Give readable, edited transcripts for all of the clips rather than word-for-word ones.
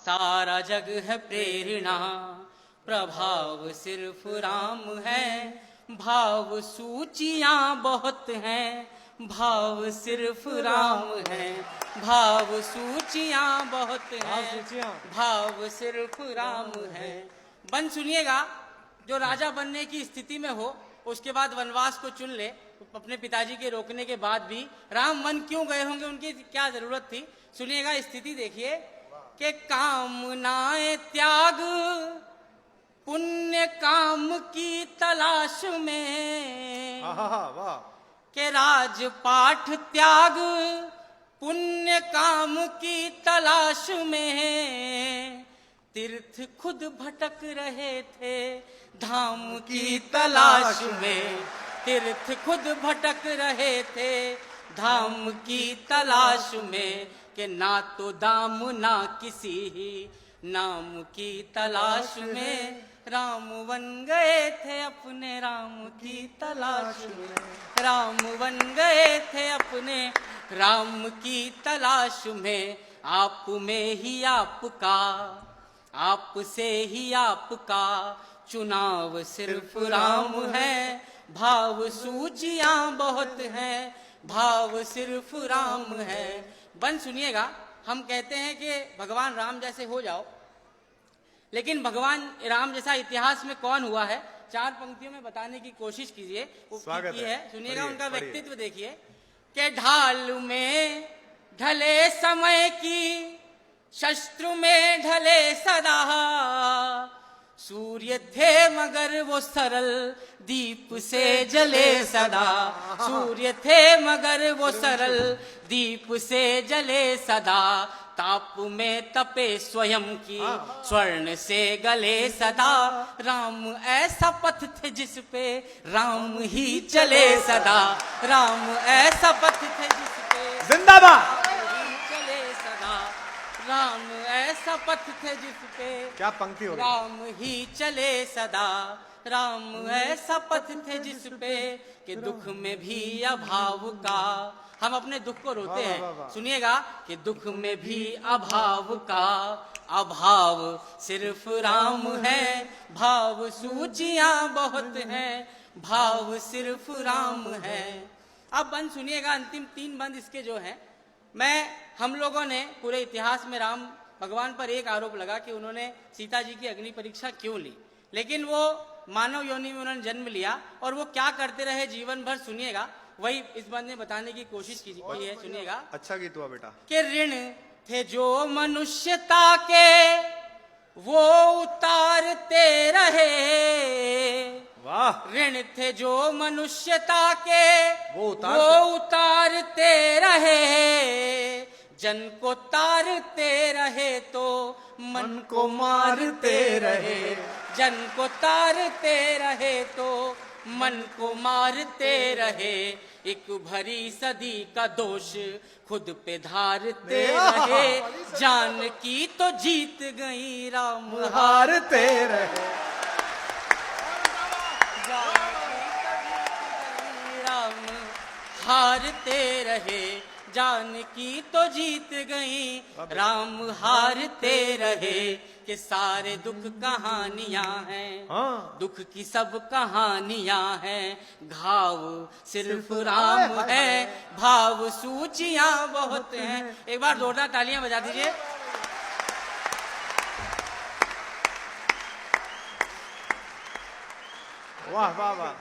सारा जग है प्रेरणा, प्रभाव सिर्फ राम है। भाव सूचियां बहुत हैं, भाव सिर्फ राम है। भाव सूचियां बहुत हैं, भाव सिर्फ राम है। बन सुनिएगा, जो राजा बनने की स्थिति में हो, उसके बाद वनवास को चुन ले, अपने पिताजी के रोकने के बाद भी राम वन क्यों गए होंगे, उनकी क्या जरूरत थी। सुनिएगा, स्थिति देखिए कि कामनाएं त्याग पुण्य काम की तलाश में, के राजपाठ त्याग पुण्य काम की तलाश में, तीर्थ खुद भटक रहे थे धाम की तलाश में। तीर्थ खुद भटक रहे थे धाम की तलाश में, कि ना तो दाम ना किसी ही नाम की तलाश में। राम बन गए थे अपने राम की तलाश में, राम बन गए थे अपने राम की तलाश में। आप में ही आपका, आप से ही आपका चुनाव सिर्फ राम है। भाव सूचियां बहुत हैं, भाव सिर्फ राम है। बन सुनिएगा, हम कहते हैं कि भगवान राम जैसे हो जाओ, लेकिन भगवान राम जैसा इतिहास में कौन हुआ है, 4 पंक्तियों में बताने की कोशिश कीजिए। वो की है, सुनिएगा, उनका व्यक्तित्व देखिए कि ढाल में ढले समय की, शस्त्र में ढले सदा। सूर्य थे मगर वो सरल दीप से जले सदा। सूर्य थे मगर वो सरल दीप से जले सदा। ताप में तपे स्वयं की, स्वर्ण से गले सदा। राम ऐसा पथ थे जिस पे राम ही चले सदा। राम ऐसा पथ थे जिस पे जिंदाबाद चले सदा। राम ऐसा पथ थे जिस पे क्या पंक्ति हो राम ही चले सदा। राम ऐसा पथ थे जिस पे कि दुख में भी अभाव का, हम अपने दुख को रोते हैं, सुनिएगा, कि दुख में भी अभाव का अभाव सिर्फ राम है। भाव सूचियां बहुत हैं, भाव सिर्फ राम है। अब बंद सुनिएगा, अंतिम 3 बंद इसके जो हैं, हम लोगों ने पूरे इतिहास में राम भगवान पर एक आरोप लगा कि उन्होंने सीता जी की अग्नि परीक्षा क्यों ली, लेकिन वो मानव योनि में उन्होंने जन्म लिया और वो क्या करते रहे जीवन भर, सुनिएगा, वही इस बंद में बताने की कोशिश की है। सुनिएगा, अच्छा गीत हुआ बेटा। कि ऋण थे जो मनुष्यता के वो उतारते रहे। वाह। ऋण थे जो मनुष्यता के वो उतारते रहे। जन को तारते रहे तो मन को मारते रहे। जन को तारते रहे तो मन को मारते रहे। एक भरी सदी का दोष खुद पे धारते रहे। जान की तो जीत गई राम हारते रहे। राम हारते रहे। जान की तो जीत गई राम हारते रहे। कि सारे दुख कहानियां हैं, दुख की सब कहानियां हैं। घाव सिर्फ राम है, भाव सूचियां बहुत हैं। एक बार जोरदार तालियां बजा दीजिए। वाह वाह वाह।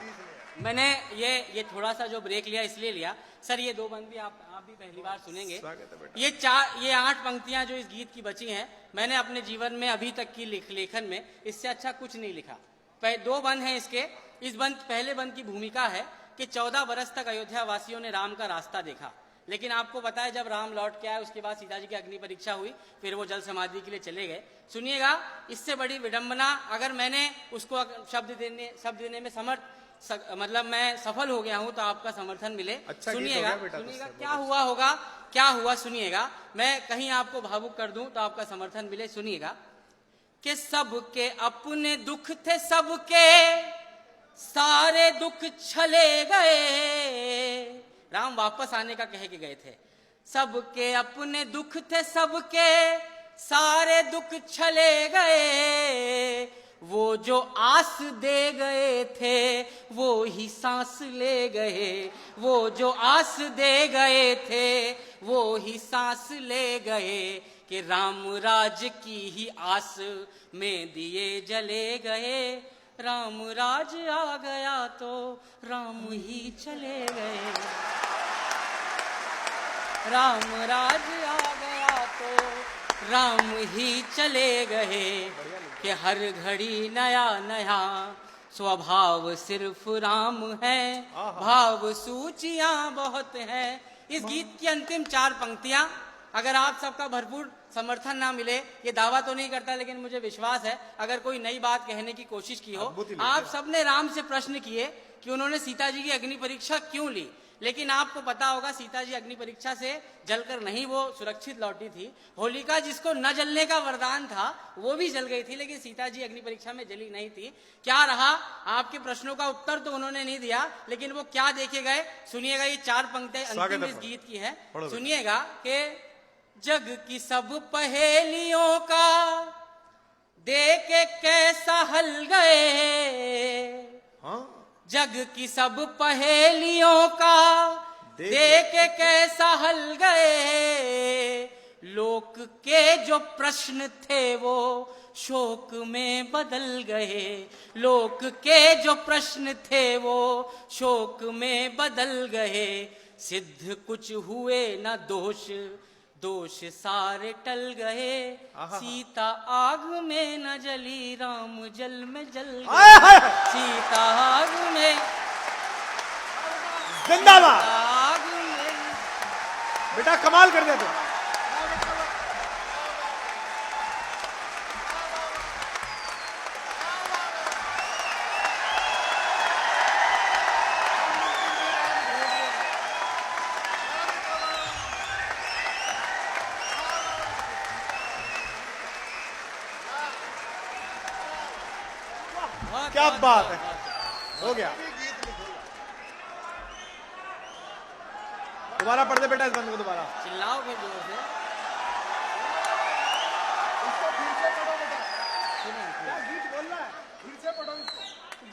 मैंने ये थोड़ा सा जो ब्रेक लिया इसलिए लिया सर, ये 2 बंद भी आप भी पहली बार सुनेंगे। ये 8 पंक्तियां जो इस गीत की बची हैं, मैंने अपने जीवन में अभी तक की लेखन में इससे अच्छा कुछ नहीं लिखा। 2 बंद हैं इसके। इस पहले बंद की भूमिका है कि 14 बरस तक अयोध्या वासियों ने राम का रास्ता देखा, लेकिन आपको पता है जब राम लौट के आए उसके बाद सीता जी की अग्नि परीक्षा हुई, फिर वो जल समाधि के लिए चले गए। सुनिएगा, इससे बड़ी विडंबना, अगर मैंने उसको शब्द देने में मतलब मैं सफल हो गया हूं तो आपका समर्थन मिले। अच्छा सुनिएगा क्या हुआ होगा, क्या हुआ सुनिएगा। मैं कहीं आपको भावुक कर दूं तो आपका समर्थन मिले। सुनिएगा कि सबके अपने दुख थे, सबके सारे दुख छले गए। राम वापस आने का कह के गए थे। सबके अपने दुख थे, सबके सारे दुख चले गए, वो जो आस दे गए थे वो ही सांस ले गए, वो जो आस दे गए थे वो ही सांस ले गए, कि राम राज की ही आस में दिए जले गए, राम राज आ गया तो राम ही चले गए, राम राज आ गया तो राम ही चले गए, कि हर घड़ी नया नया स्वभाव सिर्फ राम है, भाव सूचियां बहुत है। इस गीत की अंतिम 4 पंक्तियां, अगर आप सबका भरपूर समर्थन ना मिले, ये दावा तो नहीं करता लेकिन मुझे विश्वास है, अगर कोई नई बात कहने की कोशिश की हो, आप सबने राम से प्रश्न किए कि उन्होंने सीता जी की अग्नि परीक्षा क्यों ली, लेकिन आपको पता होगा सीता जी अग्नि परीक्षा से जलकर नहीं वो सुरक्षित लौटी थी। होलिका जिसको न जलने का वरदान था वो भी जल गई थी, लेकिन सीता जी अग्नि परीक्षा में जली नहीं थी। क्या रहा, आपके प्रश्नों का उत्तर तो उन्होंने नहीं दिया, लेकिन वो क्या देखे गए सुनिएगा। ये 4 पंक्तियां अंतिम इस गीत की है, सुनिएगा कि जग की सब पहेलियों का देख के कैसा हल गए, जग की सब पहेलियों का देख के कैसा हल गए, लोक के जो प्रश्न थे वो शोक में बदल गए, लोक के जो प्रश्न थे वो शोक में बदल गए, सिद्ध कुछ हुए न दोष, दोष सारे टल गए, सीता आग में न जली राम जल में जल गए, सीता आग में जिंदाबाद आग में। बेटा कमाल कर दिया तू। क्या बात है, हो गया। दोबारा पढ़ दे बेटा इस बंद को, दोबारा चिल्लाओ फिर जोर से।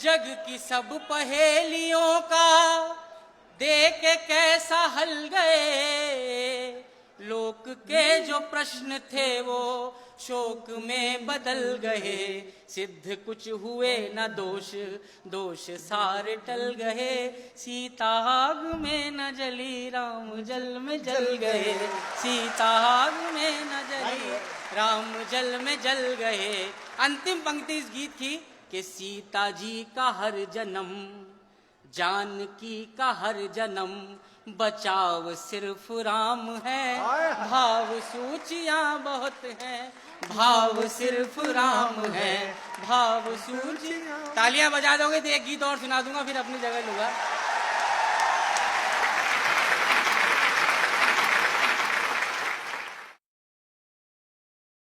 जग की सब पहेलियों का देख के कैसा हल गए, लोक के जो प्रश्न थे वो शोक में बदल गए, सिद्ध कुछ हुए न दोष, दोष सारे टल गए, सीता आग में न जली राम जल में जल गए, सीता आग में न जली राम जल में जल गए। अंतिम पंक्ति इस गीत की कि सीता जी का हर जन्म, जानकी का हर जन्म, बचाव सिर्फ राम है, भाव सूचियां बहुत हैं, भाव सिर्फ राम है, भाव सूचियां। तालियां बजा दोगे तो एक गीत और सुना दूंगा, फिर अपनी जगह लूंगा।